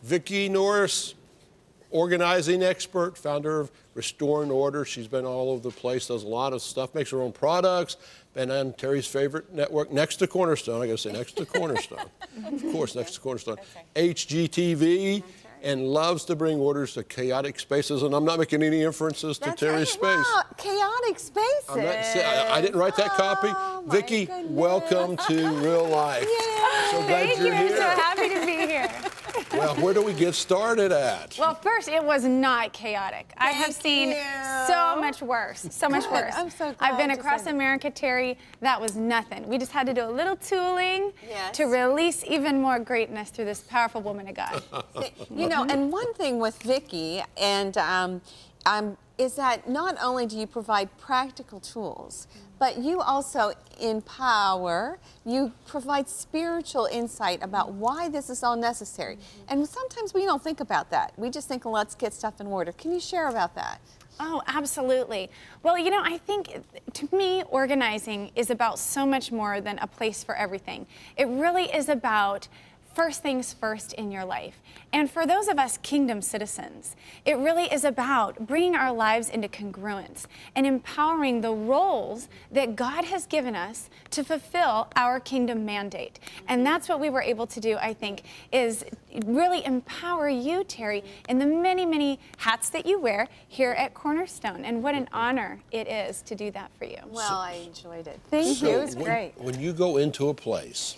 Vicki Norris, organizing expert, founder of Restore and Order. She's been all over the place, does a lot of stuff, makes her own products. Been on Terry's favorite network, next to Cornerstone. I gotta say, next to Cornerstone. Of course, next to Cornerstone. HGTV. And loves to bring orders to chaotic spaces. And I'm not making any inferences to Terry's space. Wow, chaotic spaces. I didn't write that copy. Vicki, welcome to real life. Yay. So glad you're here. I'm so happy to be here. Well, where do we get started at? Well, first, it was not chaotic. I have seen so much worse, so much worse. I'm so glad I've been to across say America, Terry. That was nothing. We just had to do a little tooling to release even more greatness through this powerful woman of God. You know, and one thing with Vicki and is that not only do you provide practical tools, but you also empower, you provide spiritual insight about why this is all necessary. And sometimes we don't think about that. We just think, let's get stuff in order. Can you share about that? Oh, absolutely. Well, you know, I think to me, organizing is about so much more than a place for everything. It really is about first things first in your life. And for those of us kingdom citizens, it really is about bringing our lives into congruence and empowering the roles that God has given us to fulfill our kingdom mandate. And that's what we were able to do, I think, is really empower you, Terry, in the many, many hats that you wear here at Cornerstone. And what an honor it is to do that for you. Well, I enjoyed it. Thank you. It was great. When you go into a place,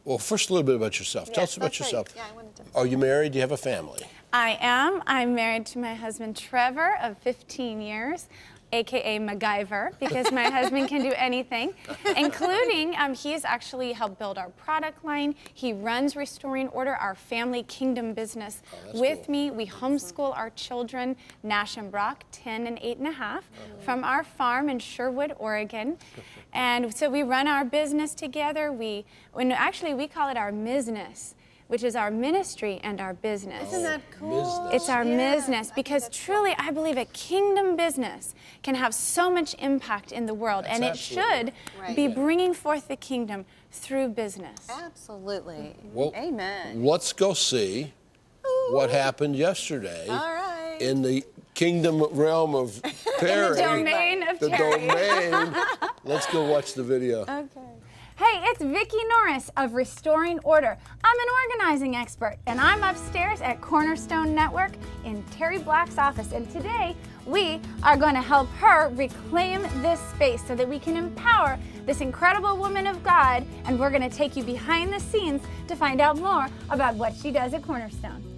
well, first a little bit about yourself. Yes, Tell us about that's right. yourself. Yeah, I wanted to. Are you married? Do you have a family? I am. I'm married to my husband, Trevor, of 15 years, AKA MacGyver, because my husband can do anything, including he has actually helped build our product line. He runs Restoring Order, our family kingdom business, with me. We homeschool our children, Nash and Brock, 10 and 8.5, from our farm in Sherwood, Oregon. And so we run our business together. Actually, we call it our business, which is our ministry and our business. Isn't that cool? It's our business, because truly I believe a kingdom business can have so much impact in the world, and it should be bringing forth the kingdom through business. Absolutely. Well, amen. Let's go see what happened yesterday in the kingdom realm of Terry. The domain of the Terry. domain. Let's go watch the video. Okay. Hey, it's Vicki Norris of Restoring Order. I'm an organizing expert, and I'm upstairs at Cornerstone Network in Teri Black's office. And today, we are going to help her reclaim this space so that we can empower this incredible woman of God. And we're going to take you behind the scenes to find out more about what she does at Cornerstone.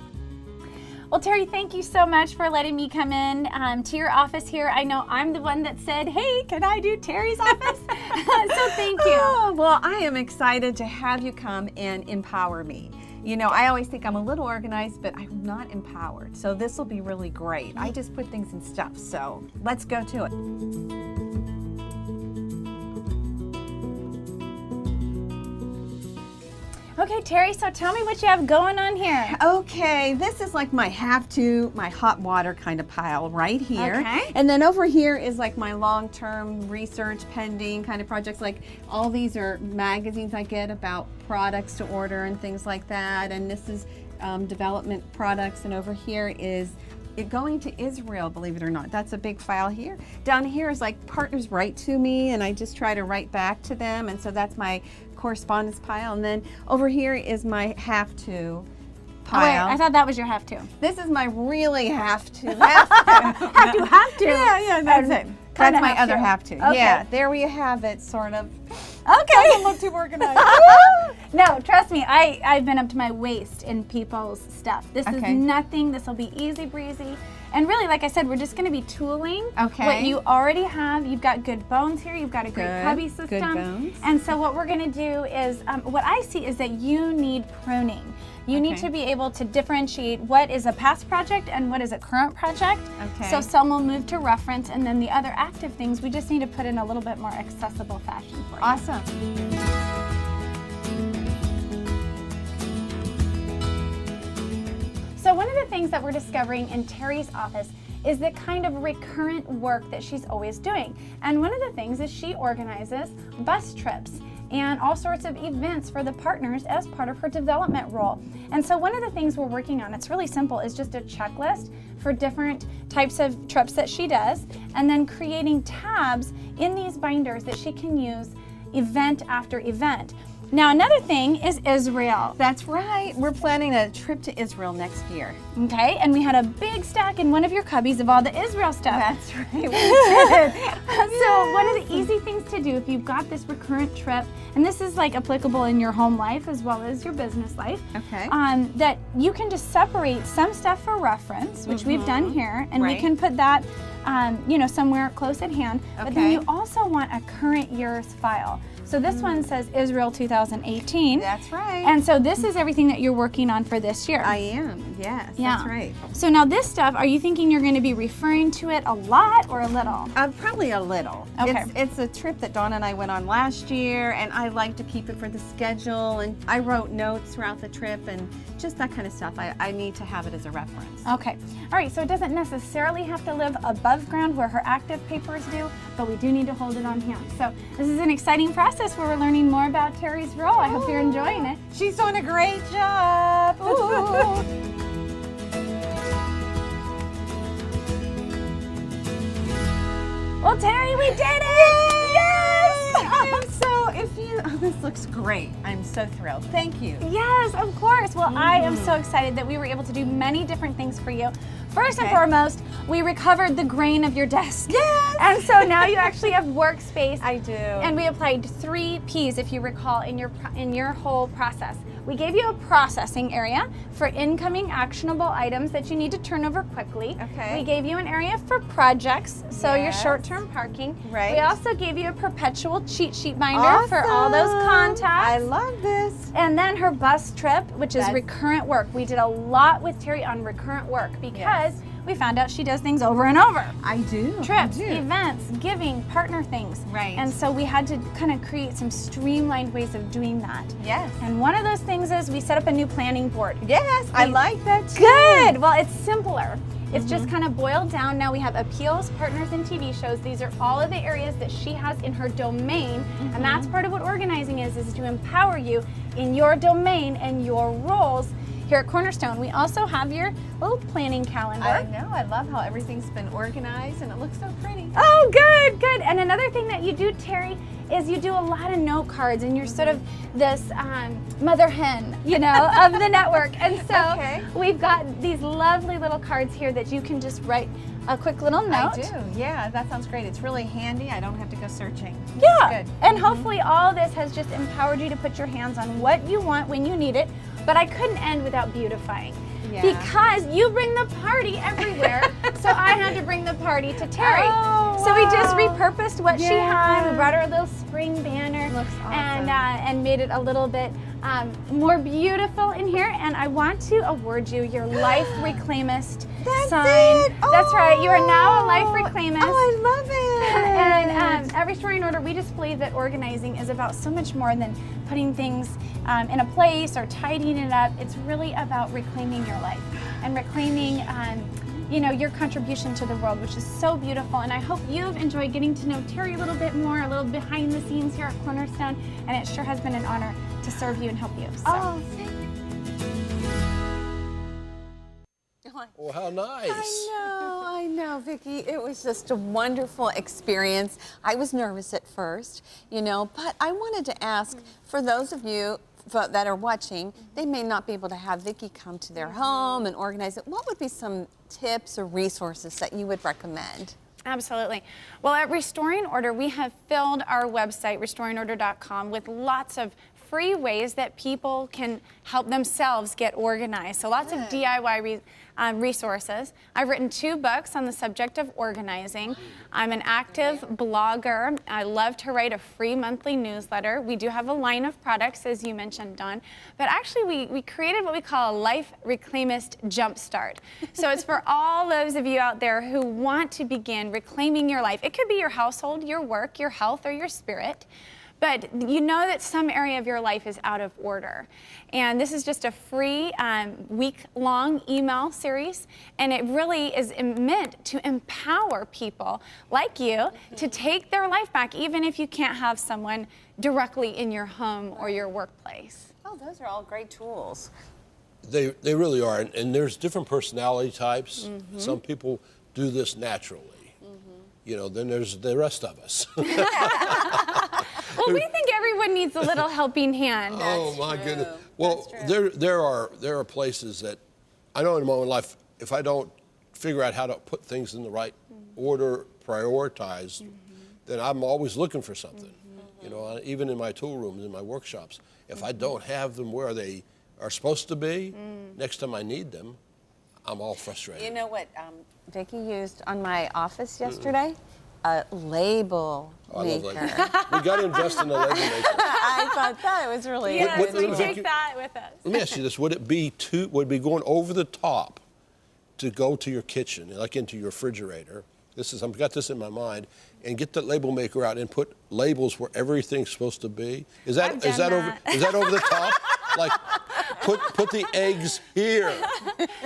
Well, Terry, thank you so much for letting me come in to your office here. I know I'm the one that said, hey, can I do Terry's office? So thank you. Oh, well, I am excited to have you come and empower me. You know, I always think I'm a little organized, but I'm not empowered. So this will be really great. I just put things in stuff. So let's go to it. Okay, Terry, so tell me what you have going on here. Okay, this is like my my hot water kind of pile right here. Okay. And then over here is like my long-term research pending kind of projects. Like all these are magazines I get about products to order and things like that. And this is development products. And over here is going to Israel, believe it or not. That's a big file here. Down here is like partners write to me, and I just try to write back to them. And so that's my correspondence pile. And then over here is my have to pile. Oh, wait, I thought that was your have to. This is my really have to. Have to. Yeah, that's it. That's my other have to. Okay. Yeah, there we have it, sort of. Okay. Doesn't look too organized. No, trust me, I've been up to my waist in people's stuff. This is Okay. nothing. This will be easy breezy. And really, like I said, we're just going to be tooling Okay. what you already have. You've got good bones here. You've got a great Good. cubby system. Good bones. And so what we're going to do is, what I see is that you need pruning. You need Okay. to be able to differentiate what is a past project and what is a current project. Okay. So some will move to reference, and then the other active things we just need to put in a little bit more accessible fashion for you. Awesome. So one of the things that we're discovering in Terry's office is the kind of recurrent work that she's always doing. And one of the things is she organizes bus trips. and all sorts of events for the partners as part of her development role. And so one of the things we're working on, it's really simple, is just a checklist for different types of trips that she does, and then creating tabs in these binders that she can use event after event. Now, another thing is Israel. That's right. We're planning a trip to Israel next year. Okay, and we had a big stack in one of your cubbies of all the Israel stuff. That's right. We did. So one of the easy things to do if you've got this recurrent trip, and this is like applicable in your home life as well as your business life, Okay. that you can just separate some stuff for reference, which we've done here, and we Right. can put that you know, somewhere close at hand. But then Okay. you also want a current year's file. So this one says Israel 2018. That's right. And so this is everything that you're working on for this year. I am. Yes. Yeah. That's right. So now this stuff, are you thinking you're going to be referring to it a lot or a little? Probably a little. Okay. It's a trip that Dawn and I went on last year, and I like to keep it for the schedule, and I wrote notes throughout the trip and just that kind of stuff. I need to have it as a reference. Okay. All right, so it doesn't necessarily have to live above ground where her active papers do, but we do need to hold it on hand. So this is an exciting process where we're learning more about Teri's role. I hope you're enjoying it. She's doing a great job. Ooh. Well, Teri, we did it! Yes! I am so, this looks great. I'm so thrilled. Thank you. Yes, of course. Well, I am so excited that we were able to do many different things for you. First and Okay. foremost, we recovered the grain of your desk. Yes! And so now you actually have workspace. I do. And we applied 3 Ps, if you recall, in your whole process. We gave you a processing area for incoming actionable items that you need to turn over quickly. Okay. We gave you an area for projects, so your Yes. short-term parking. Right. We also gave you a perpetual cheat sheet binder for all those Awesome. contacts. I love this. And then her bus trip, which is That's- recurrent work. We did a lot with Teri on recurrent work because Yes. we found out she does things over and over. I do. Trips, I do. events, giving, partner things. Right. And so we had to kind of create some streamlined ways of doing that. Yes. And one of those things is we set up a new planning board. Yes, I We- like that too. Good. Well, it's simpler. It's just kind of boiled down. Now we have appeals, partners, and TV shows. These are all of the areas that she has in her domain. And that's part of what organizing is to empower you in your domain and your roles here at Cornerstone. We also have your little planning calendar. I know. I love how everything's been organized and it looks so pretty. Oh, good, good. And another thing that you do, Teri, is you do a lot of note cards, and you're sort of this mother hen, you know, of the network. And so Okay. we've got these lovely little cards here that you can just write a quick little note. I do. Yeah, that sounds great. It's really handy. I don't have to go searching. Yeah. Good. And hopefully all this has just empowered you to put your hands on what you want when you need it. But I couldn't end without beautifying. Yeah. Because you bring the party everywhere, so I had to bring the party to Teri. Oh, So we just wow. repurposed what she had. We Yes. brought her a little spring banner. Looks And made it a little bit more beautiful in here. And I want to award you your Life Reclaimist That's sign. it. That's right. You are now a Life Oh. Reclaimist. Oh, I love it. And at Restoring Order, we just believe that organizing is about so much more than putting things in a place or tidying it up. It's really about reclaiming your life and reclaiming you know, your contribution to the world, which is so beautiful. And I hope you've enjoyed getting to know Teri a little bit more, a little behind the scenes here at Cornerstone. And it sure has been an honor to serve you and help you. So. Oh, thank you. Well, how nice. I know, Vicki. It was just a wonderful experience. I was nervous at first, you know, but I wanted to ask, for those of you that are watching, they may not be able to have Vicki come to their home and organize it. What would be some tips or resources that you would recommend? Absolutely. Well, at Restoring Order, we have filled our website, restoringorder.com, with lots of free ways that people can help themselves get organized. So lots of DIY resources. I've written 2 books on the subject of organizing. I'm an active blogger. I love to write a free monthly newsletter. We do have a line of products, as you mentioned, Dawn. But actually, we created what we call a Life Reclaimist Jumpstart. So it's for all those of you out there who want to begin reclaiming your life. It could be your household, your work, your health, or your spirit. but you know that some area of your life is out of order. And this is just a free week-long email series, and it really is meant to empower people like you to take their life back, even if you can't have someone directly in your home or your workplace. Oh, those are all great tools. They really are, and there's different personality types. Some people do this naturally. You know, then there's the rest of us. Well, we think everyone needs a little helping hand. Oh my goodness. Well, there are places that I know in my own life, if I don't figure out how to put things in the right order, prioritize, then I'm always looking for something. You know, even in my tool rooms, in my workshops, if I don't have them where they are supposed to be, next time I need them, I'm all frustrated. You know what Vicki used on my office yesterday? A label maker. I love labels. We got to invest in a label maker. I thought that was really Yes, interesting. we take that with us. Let me ask you this: would it be going over the top to go to your kitchen, like into your refrigerator? I've got this in my mind, and get the label maker out and put labels where everything's supposed to be. Is that over the top? Like, put the eggs here.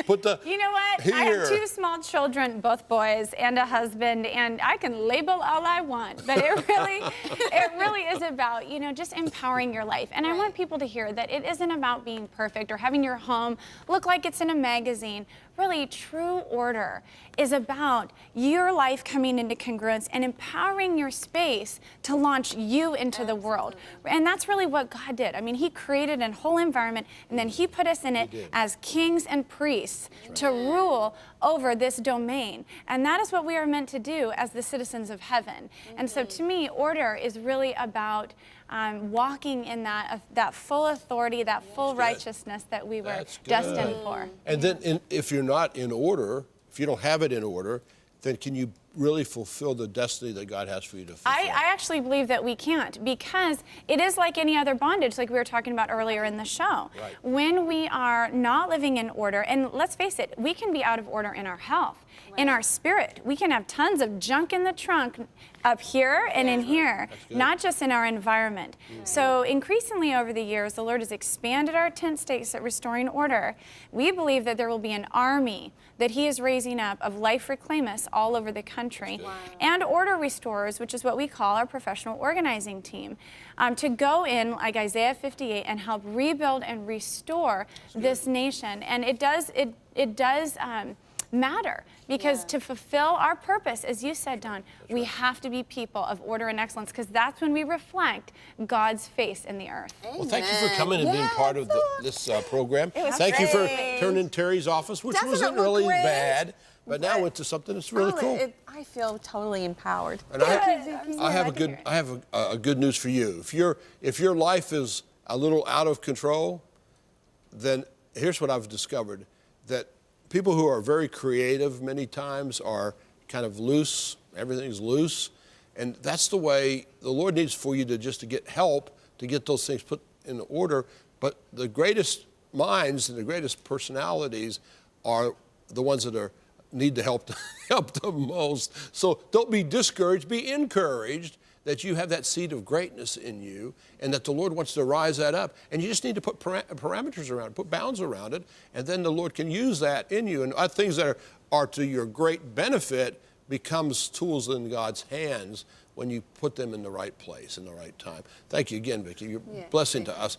Put the You know what? here. I have 2 small children, both boys, and a husband, and I can label all I want. But it really is about, you know, just empowering your life. And I want people to hear that it isn't about being perfect or having your home look like it's in a magazine. Really, true order is about your life coming into congruence and empowering your space to launch you into the world. And that's really what God did. I mean, He created a whole environment, and then He put us in it as kings and priests to rule over this domain. And that is what we are meant to do as the citizens of heaven. And so to me, order is really about walking in that full authority, that full righteousness that we were destined for. And then if you're not in order, if you don't have it in order, then can you really fulfill the destiny that God has for you to fulfill? I actually believe that we can't, because it is like any other bondage, like we were talking about earlier in the show. Right. When we are not living in order, and let's face it, we can be out of order in our health, in our spirit. We can have tons of junk in the trunk up here and in here, not just in our environment. So increasingly over the years, the Lord has expanded our tent stakes at Restoring Order. We believe that there will be an army that He is raising up of life reclaimists all over the country, and order restorers, which is what we call our professional organizing team, to go in, like Isaiah 58, and help rebuild and restore this nation. And it does matter, because to fulfill our purpose, as you said, Don, we have to be people of order and excellence, because that's when we reflect God's face in the earth. Well, thank you for coming and being part of this program. Thank you for turning Terry's office, which wasn't really bad, but now into something that's really cool. I feel totally empowered. And I have a good news for you. If your life is a little out of control, then here's what I've discovered: that people who are very creative many times are kind of loose. Everything's loose. And that's the way the Lord needs for you to get help to get those things put in order. But the greatest minds and the greatest personalities are the ones that need to help the most. So don't be discouraged, be encouraged that you have that seed of greatness in you, and that the Lord wants to rise that up. And you just need to put parameters around it, put bounds around it, and then the Lord can use that in you. And things that are to your great benefit becomes tools in God's hands when you put them in the right place, in the right time. Thank you again, Vicki. You're a blessing to us.